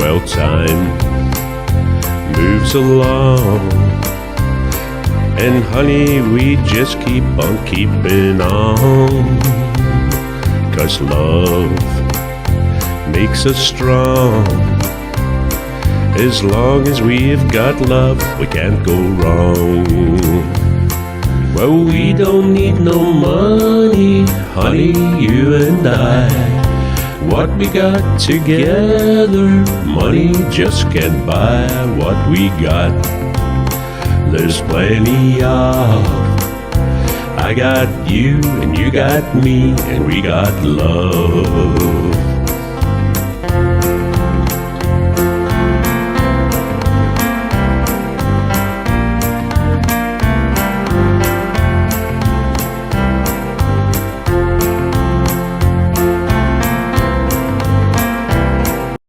Well, time moves along, and honey, we just keep on keeping on. 'Cause love makes us strong. As long as we've got love, we can't go wrong. Well, we don't need no money, honey, you and I. What we got together, money just can't buy what we got. There's plenty of. I got you and you got me and we got love.